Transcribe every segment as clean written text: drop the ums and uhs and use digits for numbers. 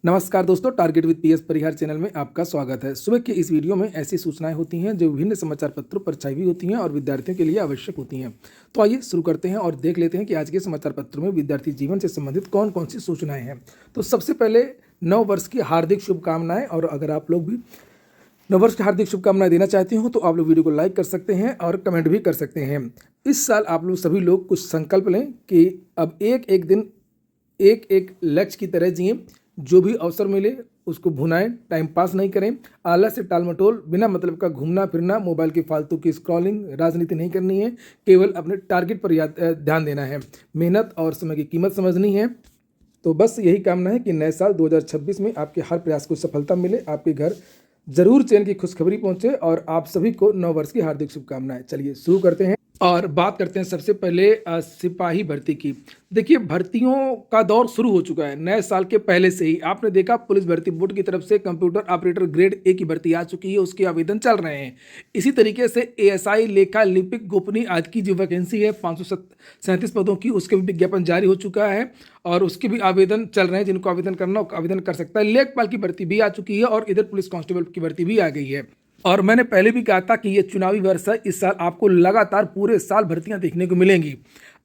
नमस्कार दोस्तों, target with PS Parihar channel में आपका स्वागत है। सुबह के इस वीडियो में ऐसी सूचनाएं होती हैं जो विभिन्न समाचार पत्रों पर छाई हुई होती हैं और विद्यार्थियों के लिए आवश्यक होती हैं। तो आइए शुरू करते हैं और देख लेते हैं कि आज के समाचार पत्रों में विद्यार्थी जीवन से संबंधित कौन कौन सी सूचनाएं हैं। तो सबसे पहले नव वर्ष की हार्दिक शुभकामनाएं, और अगर आप लोग भी नव वर्ष की हार्दिक शुभकामनाएं देना चाहते हो तो आप लोग वीडियो को लाइक कर सकते हैं और कमेंट भी कर सकते हैं। इस साल आप लोग सभी लोग कुछ संकल्प लें कि अब एक एक दिन एक एक लक्ष्य की तरह जिए। जो भी अवसर मिले उसको भुनाएं, टाइम पास नहीं करें, आलस से टालमटोल, बिना मतलब का घूमना फिरना, मोबाइल की फालतू की स्क्रॉलिंग, राजनीति नहीं करनी है। केवल अपने टारगेट पर ध्यान देना है, मेहनत और समय की कीमत समझनी है। तो बस यही कामना है कि नए साल 2026 में आपके हर प्रयास को सफलता मिले, आपके घर जरूर चैन की खुशखबरी पहुंचे और आप सभी को नव वर्ष की हार्दिक शुभकामनाएं। चलिए शुरू करते हैं और बात करते हैं सबसे पहले सिपाही भर्ती की। देखिए, भर्तियों का दौर शुरू हो चुका है। नए साल के पहले से ही आपने देखा पुलिस भर्ती बोर्ड की तरफ से कंप्यूटर ऑपरेटर ग्रेड ए की भर्ती आ चुकी है, उसके आवेदन चल रहे हैं। इसी तरीके से एएसआई, लेखा, लिपिक, गोपनीय आदि की जो वैकेंसी है 537 पदों की, उसके भी विज्ञापन जारी हो चुका है और उसके भी आवेदन चल रहे हैं। जिनको आवेदन करना हो आवेदन कर सकता है। लेखपाल की भर्ती भी आ चुकी है और इधर पुलिस कांस्टेबल की भर्ती भी आ गई है। और मैंने पहले भी कहा था कि ये चुनावी वर्ष है, इस साल आपको लगातार पूरे साल भर्तियां देखने को मिलेंगी।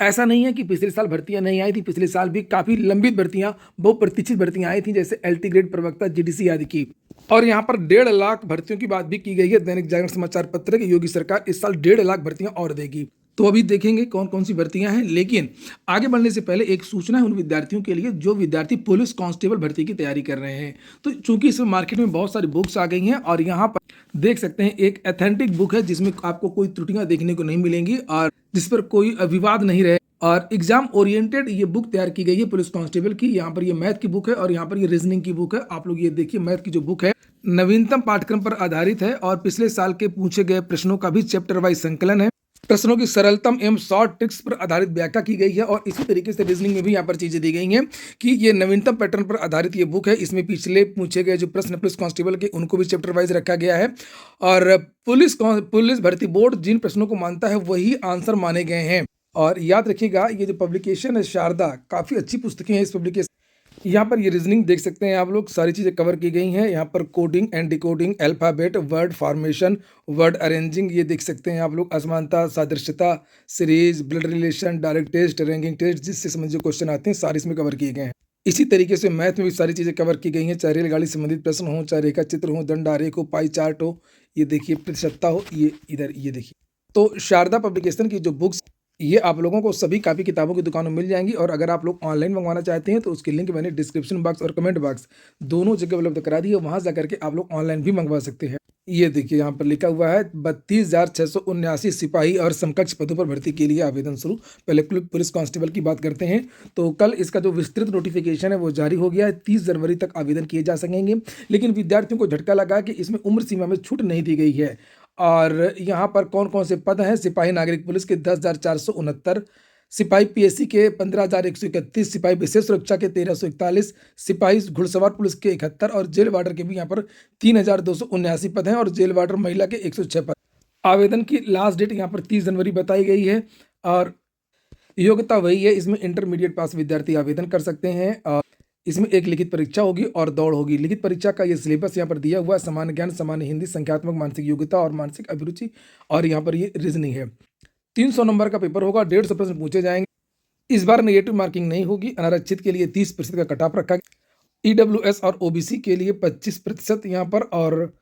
ऐसा नहीं है कि पिछले साल भर्तियां नहीं आई थी, पिछले साल भी काफी लंबित भर्तियां, बहुप्रतीक्षित भर्तियां आई थी, जैसे एलटी ग्रेड प्रवक्ता, जीडीसी आदि की। और यहाँ पर 1.5 लाख भर्तियों की बात भी की गई है। दैनिक जागरण समाचार पत्र की योगी सरकार इस साल 1.5 लाख भर्तियां और देगी। तो अभी देखेंगे कौन कौन सी भर्तियां हैं, लेकिन आगे बढ़ने से पहले एक सूचना है उन विद्यार्थियों के लिए जो विद्यार्थी पुलिस कांस्टेबल भर्ती की तैयारी कर रहे हैं। तो चूंकि इस मार्केट में बहुत सारी बुक्स आ गई हैं और यहाँ पर देख सकते हैं एक ऑथेंटिक बुक है जिसमें आपको कोई त्रुटियां देखने को नहीं मिलेंगी और जिस पर कोई विवाद नहीं रहे, और एग्जाम ओरिएंटेड ये बुक तैयार की गई है पुलिस कांस्टेबल की। यहाँ पर ये मैथ की बुक है और यहाँ पर ये रीजनिंग की बुक है। आप लोग ये देखिए, मैथ की जो बुक है नवीनतम पाठ्यक्रम पर आधारित है और पिछले साल के पूछे गए प्रश्नों का भी चैप्टर वाइज संकलन है। प्रश्नों की सरलतम एवं शॉर्ट ट्रिक्स पर आधारित व्याख्या की गई है और इसी तरीके से रीजनिंग में भी यहाँ पर चीजें दी गई हैं कि ये नवीनतम पैटर्न पर आधारित ये बुक है। इसमें पिछले पूछे गए जो प्रश्न पुलिस कांस्टेबल के उनको भी चैप्टर वाइज रखा गया है और पुलिस भर्ती बोर्ड जिन प्रश्नों को मानता है वही आंसर माने गए हैं। और याद रखिएगा, ये जो पब्लिकेशन है शारदा, काफी अच्छी पुस्तकें हैं इस पब्लिकेशन। यहाँ पर ये रीजनिंग देख सकते हैं आप लोग, सारी चीज़ें कवर की गई हैं। यहाँ पर coding and decoding, alphabet, word formation, word arranging, ये देख सकते हैं आप लोग, असमानता, सादृश्यता, series, blood relation, direct test, ranking test, जिससे संबंधित क्वेश्चन आते हैं सारे इसमें कवर किए गए हैं। इसी तरीके से मैथ में भी सारी चीज़ें कवर की गई हैं, चाहे रेलगाड़ी संबंधित प्रश्न हो, चाहे रेखा चित्र हो, दंड आरेख हो, पाई चार्ट हो, ये देखिए प्रतिशतता हो, ये इधर ये देखिए। तो शारदा पब्लिकेशन की जो बुक्स ये आप लोगों को सभी कापी किताबों की दुकानों में मिल जाएंगी और अगर आप लोग ऑनलाइन मंगवाना चाहते हैं तो उसकी लिंक मैंने डिस्क्रिप्शन बॉक्स और कमेंट बॉक्स दोनों जगह उपलब्ध करा दी है, वहां जा करके आप लोग ऑनलाइन भी मंगवा सकते हैं। ये देखिए, यहाँ पर लिखा हुआ है 32,679 सिपाही और समकक्ष पदों पर भर्ती के लिए आवेदन शुरू। पहले पुलिस कांस्टेबल की बात करते हैं तो कल इसका जो विस्तृत नोटिफिकेशन है वो जारी हो गया है। 30 जनवरी तक आवेदन किए जा सकेंगे, लेकिन विद्यार्थियों को झटका लगा कि इसमें उम्र सीमा में छूट नहीं दी गई है। और यहाँ पर कौन कौन से पद हैं, सिपाही नागरिक पुलिस के 10,469, सिपाही पीएससी के 15,131, सिपाही विशेष सुरक्षा के 1,341, सिपाही घुड़सवार पुलिस के 71 और जेल वार्डर के भी यहाँ पर 3,279 पद हैं और जेल वार्डर महिला के 106 पद। आवेदन की लास्ट डेट यहाँ पर 30 जनवरी बताई गई है और योग्यता वही है, इसमें इंटरमीडिएट पास विद्यार्थी आवेदन कर सकते हैं। और इसमें एक लिखित परीक्षा होगी और दौड़ होगी। लिखित परीक्षा का ये सिलेबस यहाँ पर दिया हुआ है, सामान्य ज्ञान, सामान्य हिंदी, संख्यात्मक, मानसिक योग्यता और मानसिक अभिरुचि, और यहाँ पर ये रीजनिंग है। 300 नंबर का पेपर होगा, 150 प्रश्न पूछे जाएंगे। इस बार नेगेटिव मार्किंग नहीं होगी। अनारक्षित के लिए 30% का कट ऑफ रखा गया। ईडब्ल्यूएस और ओबीसी के लिए 25% यहाँ पर और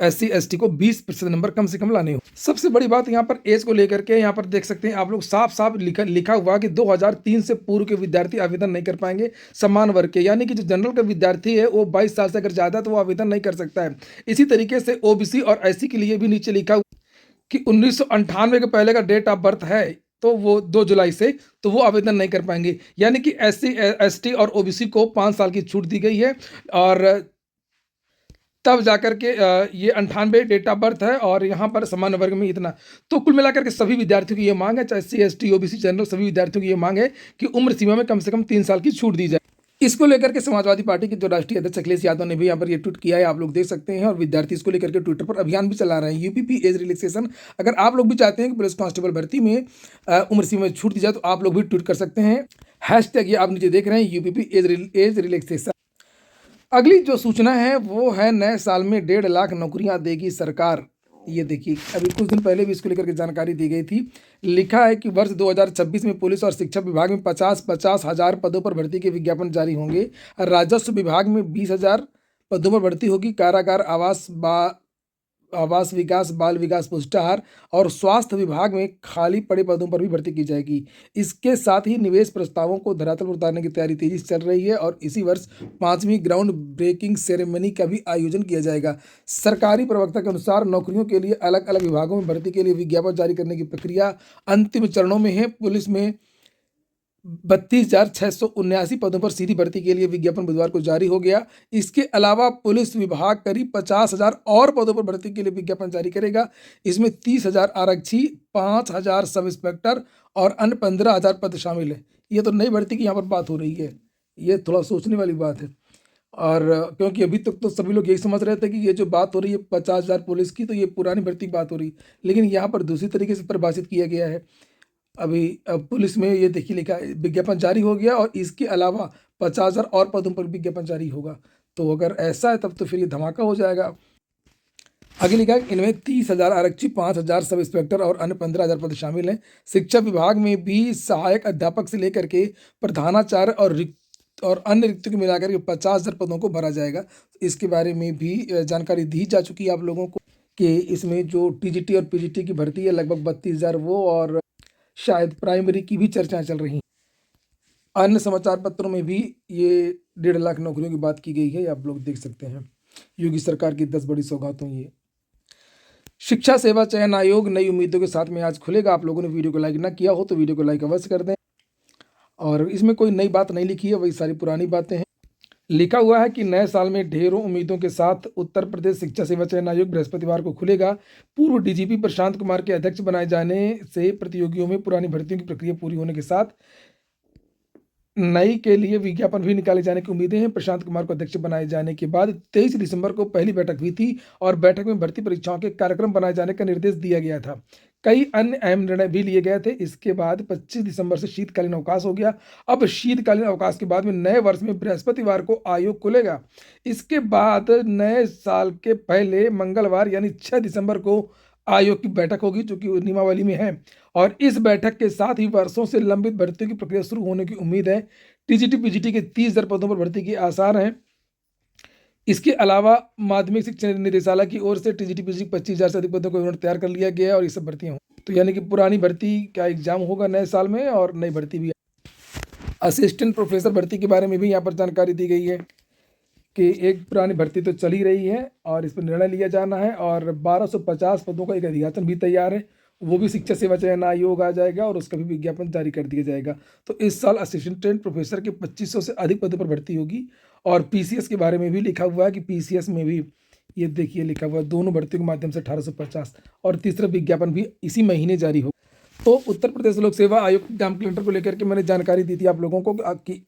SC ST को 20% नंबर कम से कम लाने हो। सबसे बड़ी बात यहाँ पर एज को लेकर के यहाँ पर देख सकते हैं आप लोग, साफ साफ लिखा हुआ कि 2003 से पूर्व के विद्यार्थी आवेदन नहीं कर पाएंगे। समान वर्ग के, यानी कि जो जनरल का विद्यार्थी है वो 22 साल से अगर ज़्यादा है तो वो आवेदन नहीं कर सकता है। इसी तरीके से ओबीसी और SC के लिए भी नीचे लिखा हुआ कि 1998 के पहले का डेट ऑफ बर्थ है तो वो 2 जुलाई से, तो वो आवेदन नहीं कर पाएंगे। यानी कि SC ST और ओबीसी को 5 साल की छूट दी गई है और तब जाकर के ये 98 डेट ऑफ बर्थ है और यहाँ पर सामान्य वर्ग में इतना। तो कुल मिलाकर के सभी विद्यार्थियों की ये मांग है, चाहे SC ST OBC जनरल, सभी विद्यार्थियों की ये मांग है कि उम्र सीमा में कम से कम 3 साल की छूट दी जाए। इसको लेकर के समाजवादी पार्टी के जो राष्ट्रीय अध्यक्ष अखिलेश यादव ने भी यहाँ पर ये ट्वीट किया है, आप लोग देख सकते हैं। और विद्यार्थी इसको लेकर के ट्विटर पर अभियान भी चला रहे हैं, यूपीपी एज रिलैक्सेशन। अगर आप लोग भी चाहते हैं कि पुलिस कांस्टेबल भर्ती में उम्र सीमा में छूट दी जाए तो आप लोग भी ट्वीट कर सकते हैं। हैशटैग ये आप नीचे देख रहे हैं, यूपीपी एज रिलैक्सेशन। अगली जो सूचना है वो है नए साल में 1.5 लाख नौकरियां देगी सरकार। ये देखिए, अभी कुछ दिन पहले भी इसको लेकर के जानकारी दी गई थी। लिखा है कि वर्ष 2026 में पुलिस और शिक्षा विभाग में 50-50 हजार पदों पर भर्ती के विज्ञापन जारी होंगे। राजस्व विभाग में 20 हजार पदों पर भर्ती होगी। कारागार, आवास विकास, बाल विकास, पुष्टाहार और स्वास्थ्य विभाग में खाली पड़े पदों पर भी भर्ती की जाएगी। इसके साथ ही निवेश प्रस्तावों को धरातल पर उतारने की तैयारी तेजी से चल रही है और इसी वर्ष 5वीं ग्राउंड ब्रेकिंग सेरेमनी का भी आयोजन किया जाएगा। सरकारी प्रवक्ता के अनुसार नौकरियों के लिए अलग अलग विभागों में भर्ती के लिए विज्ञापन जारी करने की प्रक्रिया अंतिम चरणों में है। पुलिस में 32,679 पदों पर सीधी भर्ती के लिए विज्ञापन बुधवार को जारी हो गया। इसके अलावा पुलिस विभाग करीब 50,000 और पदों पर भर्ती के लिए विज्ञापन जारी करेगा। इसमें 30,000 आरक्षी, 5,000 सब इंस्पेक्टर और अन्य 15,000 पद शामिल है। ये तो नई भर्ती की यहाँ पर बात हो रही है। ये थोड़ा सोचने वाली बात है। और क्योंकि अभी तक तो सभी लोग यही समझ रहे थे कि ये जो बात हो रही है 50,000 पुलिस की, तो ये पुरानी भर्ती की बात हो रही है, लेकिन यहाँ पर दूसरी तरीके से परिभाषित किया गया है। अभी पुलिस में ये देखिए लिखा है, विज्ञापन जारी हो गया और इसके अलावा 50,000 और पदों पर विज्ञापन जारी होगा। तो अगर ऐसा है तब तो फिर ये धमाका हो जाएगा। आगे लिखा है इनमें 30,000 आरक्षी, 5,000 सब इंस्पेक्टर और अन्य 15,000 पद शामिल हैं। शिक्षा विभाग में भी सहायक अध्यापक से लेकर के प्रधानाचार्य और अन्य रिक्तियों को मिलाकर के 50,000 पदों को भरा जाएगा। इसके बारे में भी जानकारी दी जा चुकी है आप लोगों को कि इसमें जो टीजीटी और पीजीटी की भर्ती है लगभग 32,000 वो, और शायद प्राइमरी की भी चर्चाएं चल रही हैं। अन्य समाचार पत्रों में भी ये 1.5 लाख नौकरियों की बात की गई है, आप लोग देख सकते हैं। योगी सरकार की 10 बड़ी सौगातों। ये शिक्षा सेवा चयन आयोग नई उम्मीदों के साथ में आज खुलेगा। आप लोगों ने वीडियो को लाइक ना किया हो तो वीडियो को लाइक अवश्य कर दें। और इसमें कोई नई बात नहीं लिखी है, वही सारी पुरानी बातें हैं। लिखा हुआ है कि नए साल में ढेरों उम्मीदों के साथ उत्तर प्रदेश शिक्षा सेवा चयन आयोग बृहस्पतिवार को खुलेगा। पूर्व डीजीपी प्रशांत कुमार के अध्यक्ष बनाए जाने से प्रतियोगियों में पुरानी भर्तियों की प्रक्रिया पूरी होने के साथ नई के लिए विज्ञापन भी निकाले जाने की उम्मीदें हैं। प्रशांत कुमार को अध्यक्ष बनाए जाने के बाद 23 दिसंबर को पहली बैठक हुई थी और बैठक में भर्ती परीक्षाओं के कार्यक्रम बनाए जाने का निर्देश दिया गया था। कई अन्य अहम निर्णय भी लिए गए थे। इसके बाद 25 दिसंबर से शीतकालीन अवकाश हो गया। अब शीतकालीन अवकाश के बाद में नए वर्ष में बृहस्पतिवार को आयोग खुलेगा। इसके बाद नए साल के पहले मंगलवार यानी 6 दिसंबर को आयोग की बैठक होगी, जो कि नियमावली में है। और इस बैठक के साथ ही वर्षों से लंबित भर्तियों की प्रक्रिया शुरू होने की उम्मीद है। टीजीटी पीजीटी के 30,000 पदों पर भर्ती के आसार हैं। इसके अलावा माध्यमिक शिक्षा निदेशालय की ओर से टीजीटी पीजीटी 25,000 से अधिक पदों को तैयार कर लिया गया है और ये सब भर्तियां हों। तो यानी कि पुरानी भर्ती का एग्जाम होगा नए साल में और नई भर्ती भी। असिस्टेंट प्रोफेसर भर्ती के बारे में भी यहाँ पर जानकारी दी गई है कि एक पुरानी भर्ती तो चल ही रही है और इस पर निर्णय लिया जाना है। और 1250 पदों का एक अधियाचन भी तैयार है, वो भी शिक्षा सेवा चयन आयोग आ जाएगा और उसका भी विज्ञापन जारी कर दिया जाएगा। तो इस साल असिस्टेंट प्रोफेसर के 2500 से अधिक पदों पर भर्ती होगी। और पीसीएस के बारे में भी लिखा हुआ है कि पीसीएस में भी ये देखिए लिखा हुआ है दोनों भर्तियों के माध्यम से 1850 और तीसरा विज्ञापन भी इसी महीने जारी हो। तो उत्तर प्रदेश लोक सेवा आयोग के एग्जाम कैलेंडर को लेकर के मैंने जानकारी दी थी आप लोगों को कि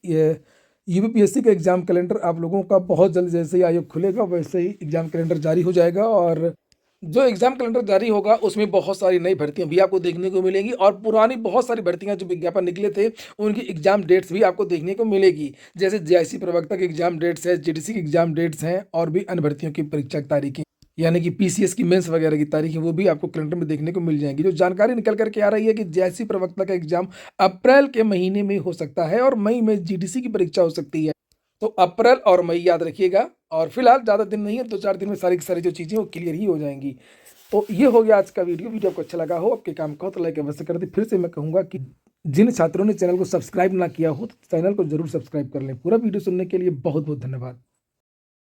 यूपीपीएससी का एग्जाम कैलेंडर आप लोगों का बहुत जल्द, जैसे ही आयोग खुलेगा वैसे ही एग्जाम कैलेंडर जारी हो जाएगा। और जो एग्जाम कैलेंडर जारी होगा उसमें बहुत सारी नई भर्तियां भी आपको देखने को मिलेंगी और पुरानी बहुत सारी भर्तियां जो विज्ञापन निकले थे उनकी एग्जाम डेट्स भी आपको देखने को मिलेगी। जैसे जेआईसी प्रवक्ता के एग्जाम डेट्स है, जीडीसी की एग्जाम डेट्स हैं और भी अन्य भर्तियों की परीक्षा की तारीखें, यानी कि पीसीएस की मेंस वगैरह की तारीखें, वो भी आपको कैलेंडर में देखने को मिल जाएंगी। जो जानकारी निकल करके आ रही है कि जेआईसी प्रवक्ता का एग्जाम अप्रैल के महीने में हो सकता है और मई में जीडीसी की परीक्षा हो सकती है। तो अप्रैल और मई याद रखिएगा। और फिलहाल ज़्यादा दिन नहीं है, 2-4 दिन में सारी की सारी जो चीज़ें वो क्लियर ही हो जाएंगी। तो ये हो गया आज का वीडियो आपको अच्छा लगा हो, आपके काम का हो तो लाइक अवश्य कर दे। फिर से मैं कहूँगा कि जिन छात्रों ने चैनल को सब्सक्राइब ना किया हो तो चैनल को जरूर सब्सक्राइब कर लें। पूरा वीडियो सुनने के लिए बहुत बहुत धन्यवाद।